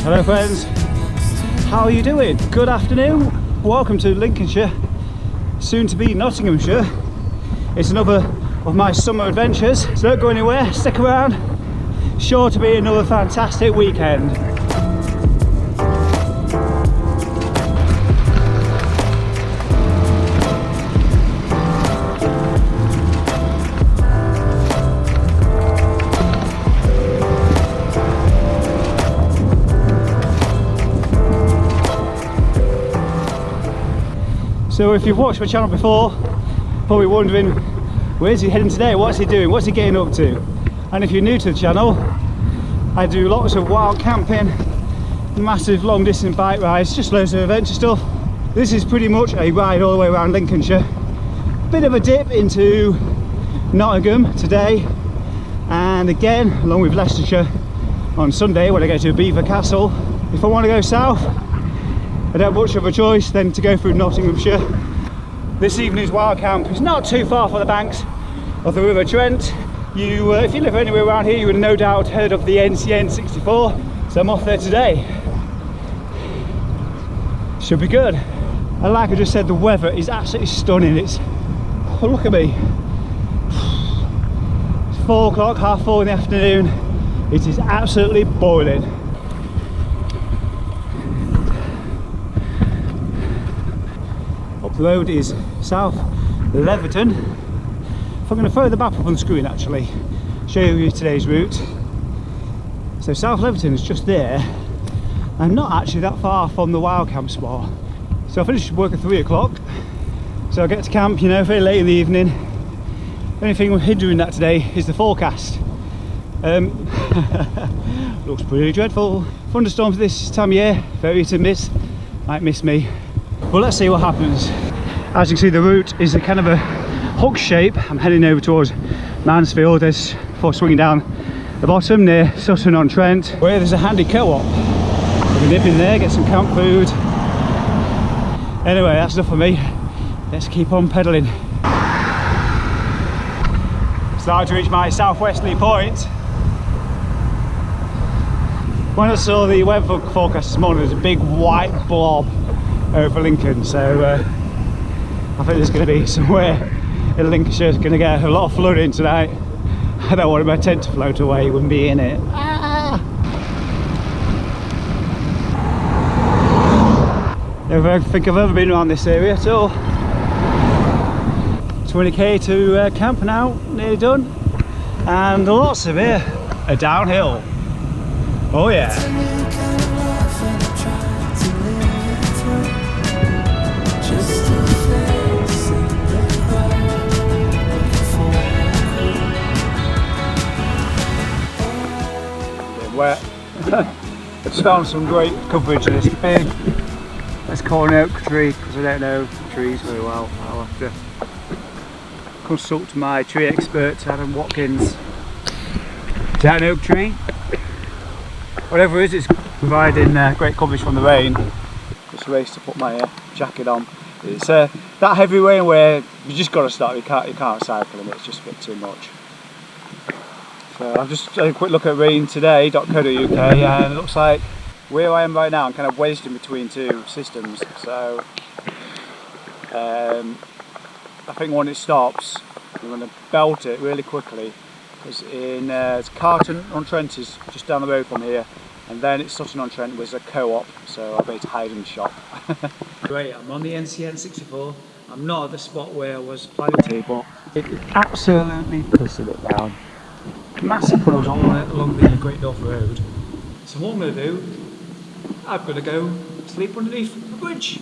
Hello friends, how are you doing? Good afternoon, welcome to Lincolnshire, soon to be Nottinghamshire. It's another of my summer adventures, so don't go anywhere, stick around, sure to be another fantastic weekend. So if you've watched my channel before, probably wondering, where's he heading today? What's he doing? What's he getting up to? And if you're new to the channel, I do lots of wild camping, massive long distance bike rides, just loads of adventure stuff. This is pretty much a ride all the way around Lincolnshire. Bit of a dip into Nottingham today, and again along with Leicestershire on Sunday when I go to Belvoir Castle. If I want to go south, I don't have much of a choice than to go through Nottinghamshire. This evening's wild camp is not too far from the banks of the River Trent. If you live anywhere around here, you would no doubt heard of the NCN64, so I'm off there today. Should be good. And like I just said, the weather is absolutely stunning. Oh, look at me. It's 4 o'clock, half 4 in the afternoon. It is absolutely boiling. The road is South Leverton. If I'm going to throw the map up on the screen, actually show you today's route. So South Leverton is just there. I'm not actually that far from the wild camp spot. So I finished work at 3 o'clock, so I get to camp, you know, very late in the evening. The only thing hindering that today is the forecast. Looks pretty dreadful. Thunderstorms this time of year, very hit and miss. Might miss me. Well, let's see what happens. As you can see, the route is a kind of a hook shape. I'm heading over towards Mansfield before swinging down the bottom near Sutton-on-Trent, where there's a handy co-op. We can nip in there, get some camp food. Anyway, that's enough for me. Let's keep on pedalling. Starting to reach my southwesterly point. When I saw the weather forecast this morning, there's a big white blob over Lincoln, so I think there's going to be somewhere in Lincolnshire going to get a lot of flooding tonight. I don't want my tent to float away with me in it. Never think I've ever been around this area at all. 20k to camp now, nearly done, and lots of it are downhill. Oh yeah. Wet. Just found some great coverage of this big, let's call an oak tree, because I don't know trees very well. I'll have to consult my tree expert Adam Watkins. Is that an oak tree? Whatever it is, it's providing great coverage from the rain. Just raced to put my jacket on. It's that heavy rain where you just got to stop, you can't cycle in it, it's just a bit too much. So I've just had a quick look at raintoday.co.uk, and it looks like where I am right now I'm kind of wedged in between two systems. So I think when it stops, I'm going to belt it really quickly. Because it's Carton-on-Trent is just down the road from here, and then it's Sutton-on-Trent was a co-op, so I'll be able to hide in the shop. Great, I'm on the NCN64. I'm not at the spot where I was planning to, but it is absolutely pissing it down. Massive puddles all along the Great North Road. So what I'm going to do, I'm going to go sleep underneath the bridge.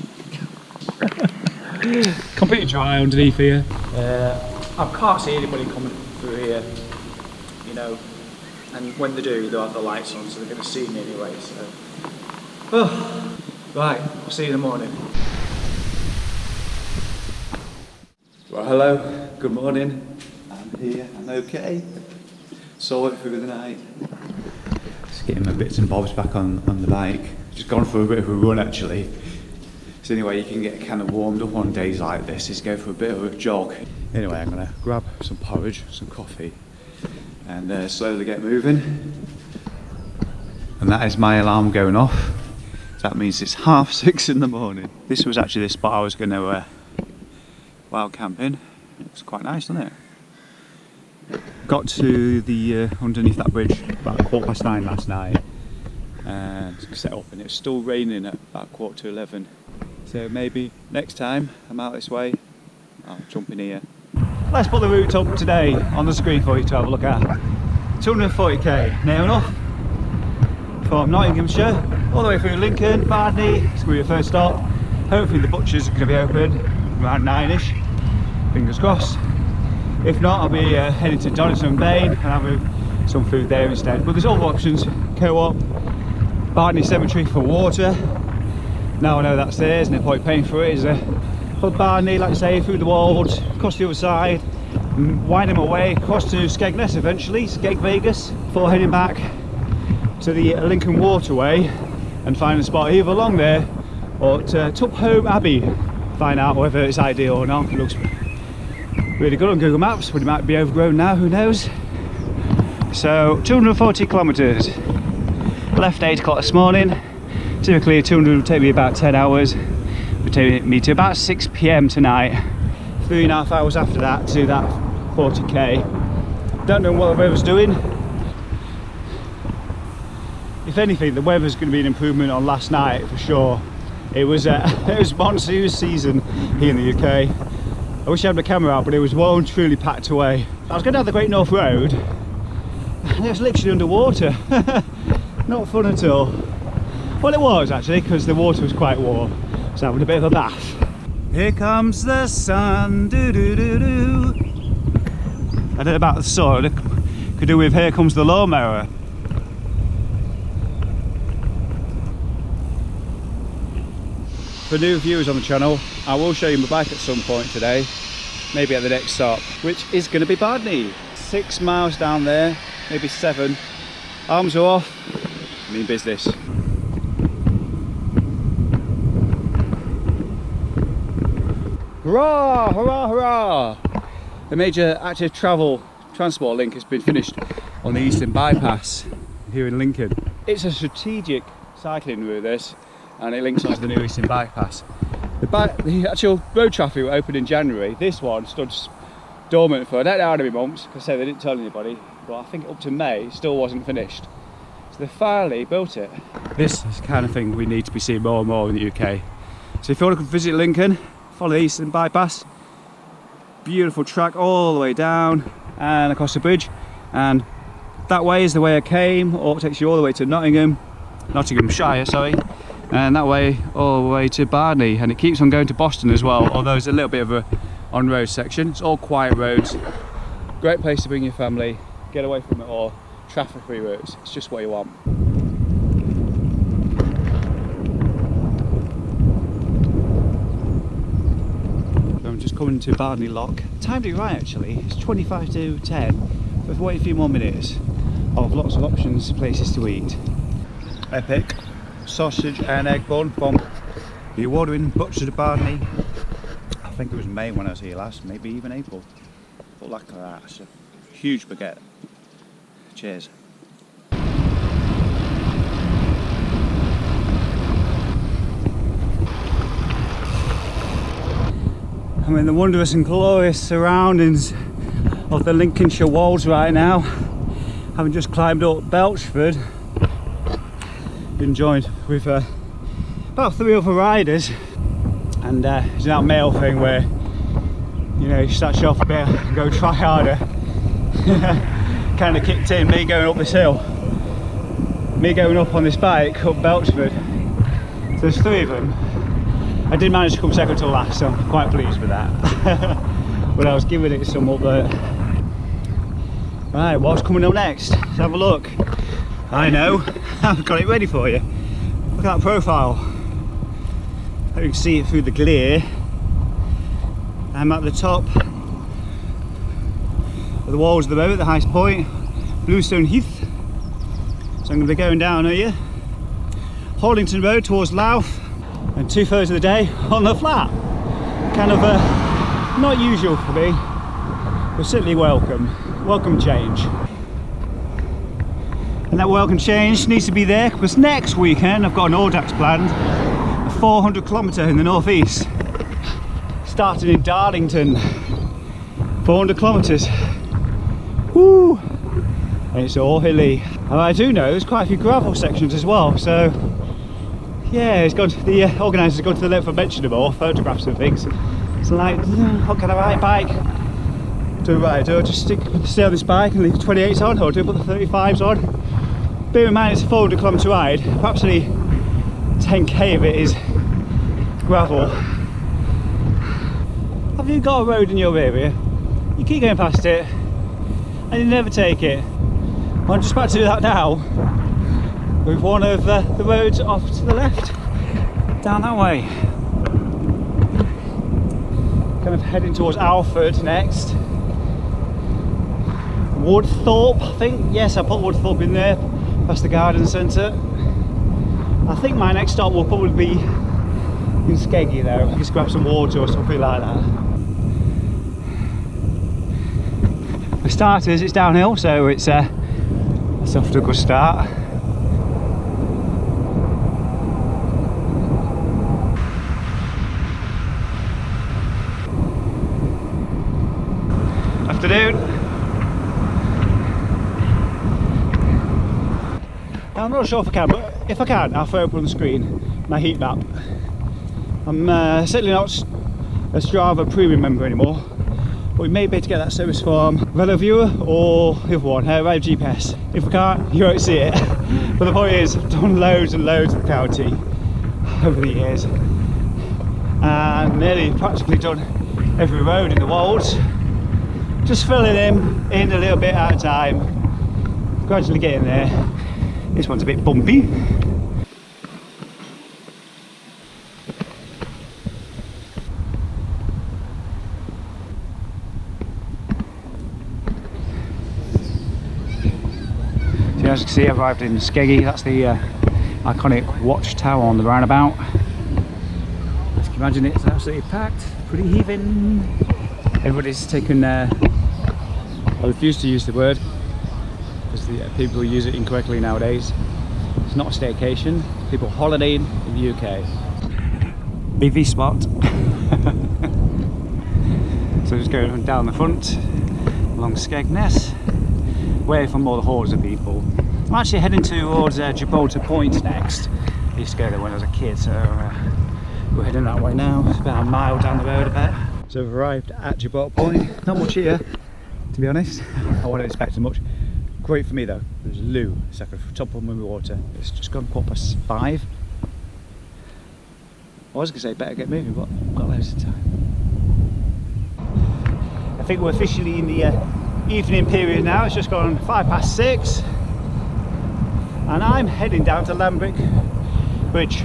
Completely dry underneath here. I can't see anybody coming through here, you know, and when they do, they'll have the lights on, so they're going to see me anyway. So, right, I'll see you in the morning. Well, hello, good morning. I'm here, I'm okay. Saw it through the night. Just getting my bits and bobs back on the bike. Just gone for a bit of a run actually. So anyway, you can get kind of warmed up on days like this, is go for a bit of a jog. Anyway, I'm gonna grab some porridge, some coffee, and slowly get moving. and that is my alarm going off. So that means it's 6:30 in the morning. This was actually the spot I was going to wild camp in. It was quite nice, wasn't it? Got to the underneath that bridge about 9:15 last night and set up, and it was still raining at about 11:15. So maybe next time I'm out this way, I'll jump in here. Let's put the route up today on the screen for you to have a look at. 240k, near enough, from Nottinghamshire all the way through Lincoln, Bardney. It's going to be your first stop. Hopefully the butchers are going to be open around 9ish, fingers crossed. If not, I'll be heading to Donington and Bain and having some food there instead. But there's other options: Co-op, Bardney Cemetery for water. Now I know that's there, isn't it? Point paying for it is for Bardney, like I say, through the Wolds, across the other side, wind them away, across to Skegness eventually, Skeg Vegas, before heading back to the Lincoln Waterway and find a spot either along there or at Tupholme Abbey. Find out whether it's ideal or not. It looks really good on Google Maps, but it might be overgrown now, who knows. So 240 kilometres, left 8 o'clock this morning. Typically a 200 would take me about 10 hours. It would take me to about 6 PM tonight. 3.5 hours after that to that 40k. Don't know what the weather's doing. If anything, the weather's going to be an improvement on last night for sure. It was monsoon season here in the UK. I wish I had my camera out, but it was well and truly packed away. I was going down the Great North Road and it was literally underwater. Not fun at all. Well, it was actually, because the water was quite warm, so having a bit of a bath. Here comes the sun, doo doo doo doo. I don't know about the sun, it could do with here comes the lawnmower. For new viewers on the channel, I will show you my bike at some point today, maybe at the next stop, which is going to be Bardney. 6 miles down there, maybe 7. Arms are off, I mean business. Hurrah, hurrah, hurrah! The major active travel transport link has been finished on the Eastern Bypass here in Lincoln. It's a strategic cycling route, this, and it links onto the new Eastern Bypass. The actual road traffic opened in January. This one stood dormant for I don't know how many months, because they didn't tell anybody, but I think up to May it still wasn't finished. So they finally built it. This is the kind of thing we need to be seeing more and more in the UK. So if you want to visit Lincoln, follow the Eastern Bypass. Beautiful track all the way down and across the bridge, and that way is the way I came, or it takes you all the way to Nottinghamshire, sorry, and that way all the way to Bardney, and it keeps on going to Boston as well, although there's a little bit of a on-road section. It's all quiet roads, great place to bring your family, get away from it all, traffic-free routes. It's just what you want. I'm just coming to Bardney Lock. Timed it right actually, it's 25 to 10. We've waited a few more minutes of lots of options, places to eat. Epic sausage and egg bun from the award-winning Butcher of Bardney. I think it was May when I was here last, maybe even April. But like that, it's a huge baguette. Cheers. I'm in the wondrous and glorious surroundings of the Lincolnshire Wolds right now, having just climbed up Belchford. Been joined with about 3 other riders, and it's that male thing where, you know, you start you off a bit and go try harder. Kind of kicked in, me going up this hill, me going up on this bike up Belchford. So there's 3 of them. I did manage to come second to last, so I'm quite pleased with that. But I was giving it some up there. Right, what's coming up next? Let's have a look. I know, I've got it ready for you. Look at that profile. Hope you can see it through the glare. I'm at the top of the walls at the moment, the highest point, Bluestone Heath. So I'm going to be going down here, Hollington Road towards Louth, and 2/3 of the day on the flat. Kind of not usual for me, but certainly welcome change. And that oil can change, needs to be there, because next weekend I've got an audax planned, a 400 kilometre in the northeast, starting in Darlington, 400 kilometres. Woo! And it's all hilly. And I do know there's quite a few gravel sections as well, so yeah, it's gone to the organisers have gone to the length of mentioning them all, photographs and things. It's like, what can I ride bike? Do I just stay on this bike and leave the 28s on, or do I put the 35s on? Bear in mind it's a 400 kilometre ride, perhaps only 10k of it is gravel. Have you got a road in your area? You keep going past it and you never take it. I'm just about to do that now with one of the roads off to the left, down that way. Kind of heading towards Alford next. Woodthorpe, I think. Yes, I put Woodthorpe in there, past the garden centre. I think my next stop will probably be in Skeggy though. Just grab some water or something like that. For starters, it's downhill, so it's off to a good start. Afternoon. I'm not sure if I can, but if I can, I'll throw up on the screen my heat map. I'm certainly not a Strava premium member anymore, but we may be able to get that service from VeloViewer or the other one, Ride GPS. If we can't, you won't see it. But the point is, I've done loads and loads of the county over the years, and nearly practically done every road in the Wolds. Just filling them in a little bit at a time, gradually getting there. This one's a bit bumpy. So as you can see, I've arrived in Skeggy. That's the iconic watchtower on the roundabout. As you can imagine, it's absolutely packed, pretty heaving. Everybody's taken, I refuse to use the word, because the people use it incorrectly nowadays. It's not a staycation, people holidaying in the UK. BV spot. So just going down the front, along Skegness, away from all the hordes of people. I'm actually heading towards Gibraltar Point next. I used to go there when I was a kid, so we're heading that way now. It's about a mile down the road a bit. So we've arrived at Gibraltar Point. Not much here, to be honest. I wasn't expecting much. Great for me though. There's a loo, it's like a top of my water. It's just gone 5:15. I was going to say better get moving, but I've got loads of time. I think we're officially in the evening period now. It's just gone 6:05. And I'm heading down to Lambrick Bridge.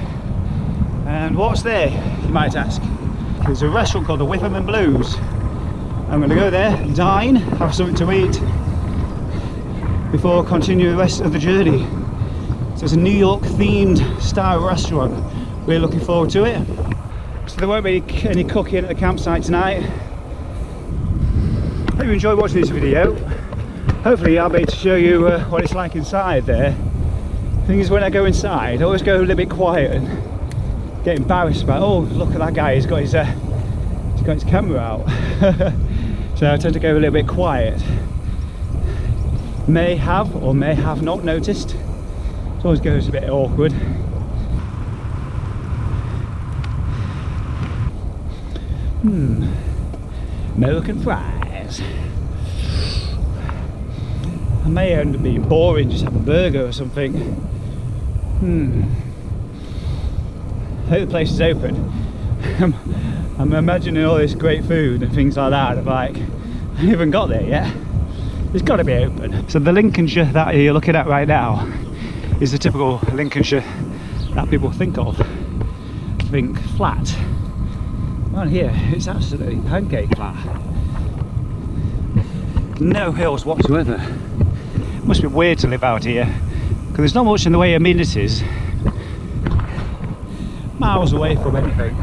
And what's there, you might ask? There's a restaurant called the Whipperman Blues. I'm going to go there, dine, have something to eat before continuing the rest of the journey. So it's a New York themed style restaurant. Really looking forward to it. So there won't be any cooking at the campsite tonight. Hope you enjoyed watching this video. Hopefully I'll be able to show you what it's like inside there. The thing is, when I go inside I always go a little bit quiet and get embarrassed about, oh look at that guy, he's got his camera out. So I tend to go a little bit quiet. May have or may have not noticed. It always goes a bit awkward. American fries. I may end up being boring, just have a burger or something. I hope the place is open. I'm imagining all this great food and things like that. I'm like, I haven't even got there yet. It's got to be open. So the Lincolnshire that you're looking at right now is the typical Lincolnshire that people think of. Think flat. Around here, it's absolutely pancake flat. No hills whatsoever. Must be weird to live out here, because there's not much in the way of amenities. Miles away from anything.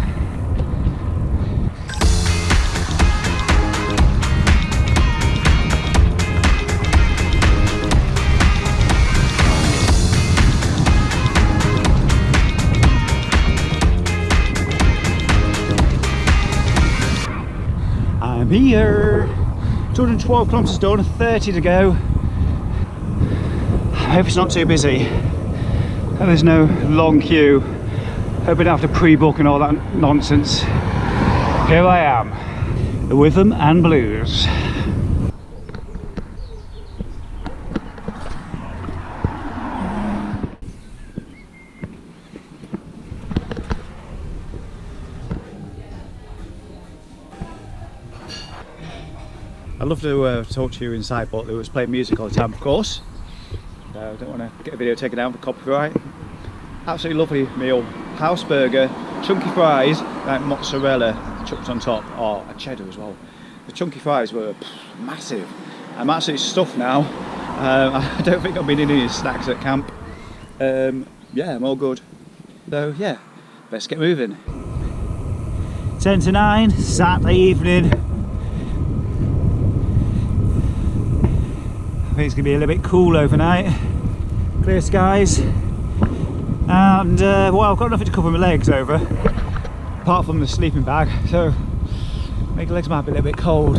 here. 212 kilometres done, 30 to go. I hope it's not too busy. Hope there's no long queue. Hope I don't have to pre-book and all that nonsense. Here I am, the rhythm and blues. I'd love to talk to you inside, but there was playing music all the time, of course. So I don't want to get a video taken down for copyright. Absolutely lovely meal. House burger, chunky fries, like mozzarella chucked on top, or a cheddar as well. The chunky fries were massive. I'm absolutely stuffed now. I don't think I've been in any snacks at camp. Yeah, I'm all good. So yeah, let's get moving. 10 to 9, Saturday evening. I think it's going to be a little bit cool overnight. Clear skies. And well, I've got nothing to cover my legs over, apart from the sleeping bag, so my legs might be a little bit cold.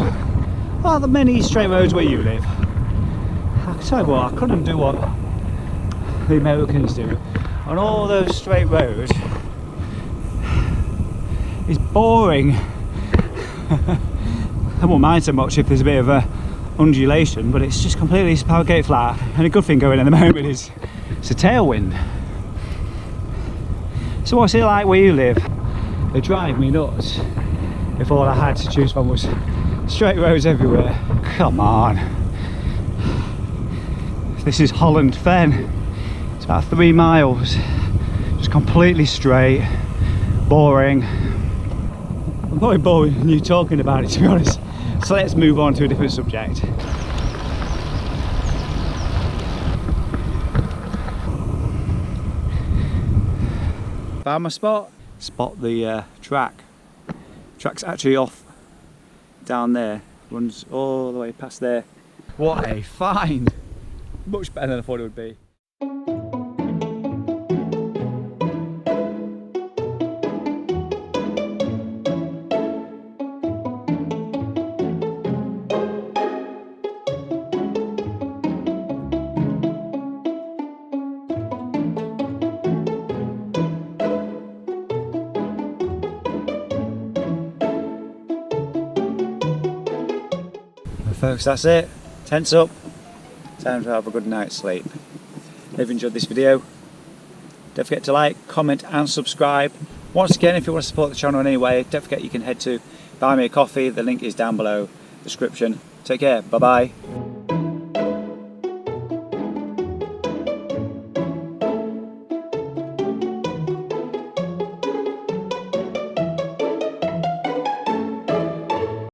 Are there many straight roads where you live? I tell you what, I couldn't do what the Americans do. On all those straight roads, it's boring. I won't mind so much if there's a bit of a undulation, but it's just completely power flat. And a good thing going at the moment is it's a tailwind. So what's it like where you live? They drive me nuts if all I had to choose from was straight roads everywhere. Come on. This is Holland Fen. It's about 3 miles. Just completely straight. Boring. I'm probably boring you talking about it, to be honest. So let's move on to a different subject. Found my spot. Spot the track. Track's actually off down there. Runs all the way past there. What a find! Much better than I thought it would be. Folks, that's it. Tents up. Time to have a good night's sleep. If you've enjoyed this video, don't forget to like, comment and subscribe. Once again, if you want to support the channel in any way, don't forget you can head to Buy Me a Coffee. The link is down below the description. Take care. Bye bye.